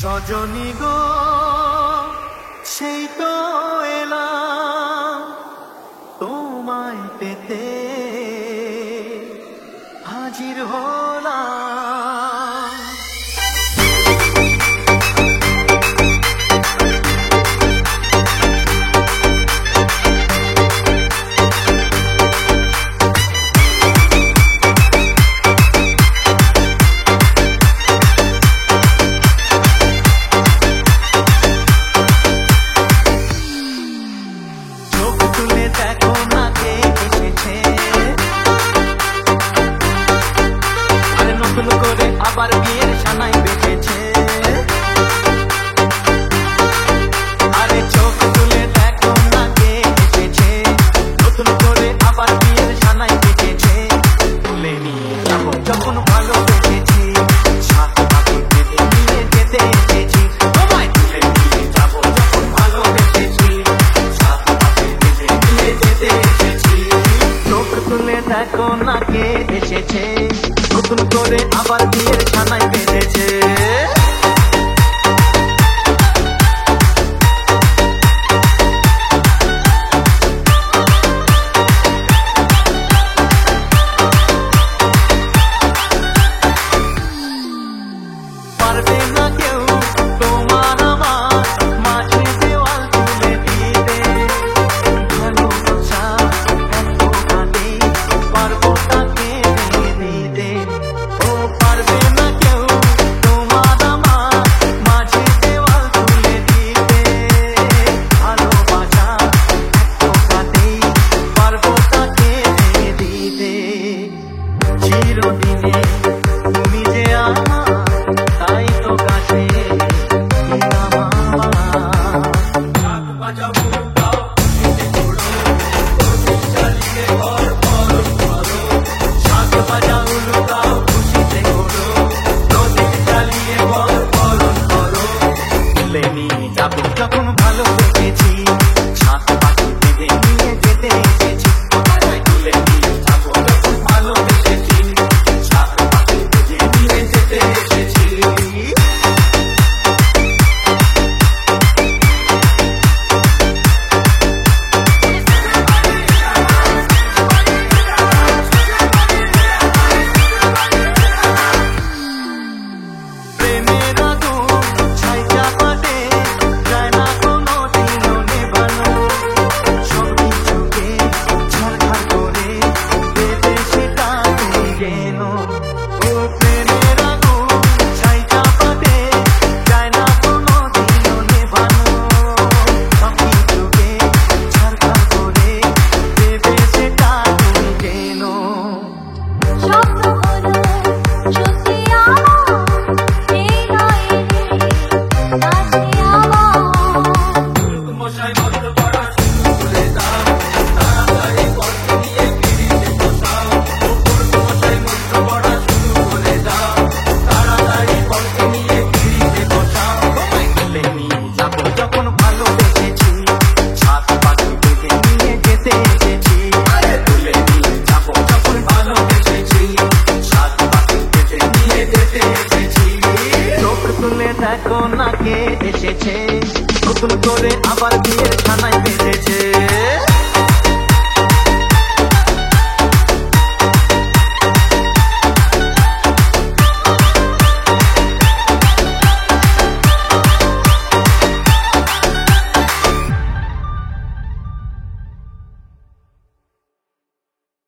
সজনী গো সেই তো এলাম তোমায় পেতে হাজির হলাম। দেখো না কে এসেছে, আরে নতুন করে আবার বিয়ের সানাই বেঁধেছে। আরে চোখ তুলে দেখো না কে এসেছে, নতুন করে আবার বিয়ের সানাই বেঁধেছে। তুলে নিয়ে যাবো যখন ভালোবেসেছি, সাত পাখি বেঁধে নিয়ে যেতে এসেছি। তোমায় তুলে নিয়ে যাবো যখন ভালোবেসেছি, সাত পাখি বেঁধে নিয়ে যেতে এসেছি। চোখ তুলে দেখো না কে এসেছে, নতুন করে আবার বিয়ের সানাই বেঁধেছে। পারবে না কেউ তোমার আমার মাঝে দেওয়াল তুলে দিতে, ভালোবাসা এত কাঁদে পারবো তাকে দিতে। ও পারবে না কেউ তোমার আমার মাঝে দেওয়াল তুলে দিতে, ভালোবাসা এত কাঁদে পারবো তাকে দিতে। চিরদিনে তুমি যে আমার, তাই তো কাছে যখন ভালোবেসেছি, সাত পাখি বেঁধে নিয়ে যেতে এসেছি। তুলে নিয়ে যাবো যখন ভালোবেসেছি, সাত পাখি বেঁধে নিয়ে যেতে এসেছি। প্রেমের আগুন ছাই চাপাতে যায় না কোনো দিনও নেভানো, সবকিছুকে ছারখার করে দেবে সেটা যেন। ও প্রেমের আগুন ছাই চাপাতে যায় না কোনো দিনও নেভানো, সবকিছুকে ছারখার করে দেবে সেটা যেন। স্বপ্ন হলো সত্যি আমার, এই নয় রে কাছে আমার। মশাই বন্ধ করা শুরু করে দাও, তাড়াতাড়ি পড়তে নিয়ে ফিরিতে বসাও। মশাই বন্ধ করা শুরু করে দাও, তাড়াতাড়ি পড়তে নিয়ে ফিরিতে বসাও। তোমায় তুলে নিয়ে যাবো যখন ভালোবেসেছি, সাত পাখি বেঁধে নিয়ে যেতে এসেছি। তুলে নিয়ে যাবো যখন ভালোবেসেছি, সাত পাখি বেঁধে নিয়ে যেতে এসেছি। চোখ তুলে দেখো না কে এসেছে, নতুন করে আবার বিয়ের সানাই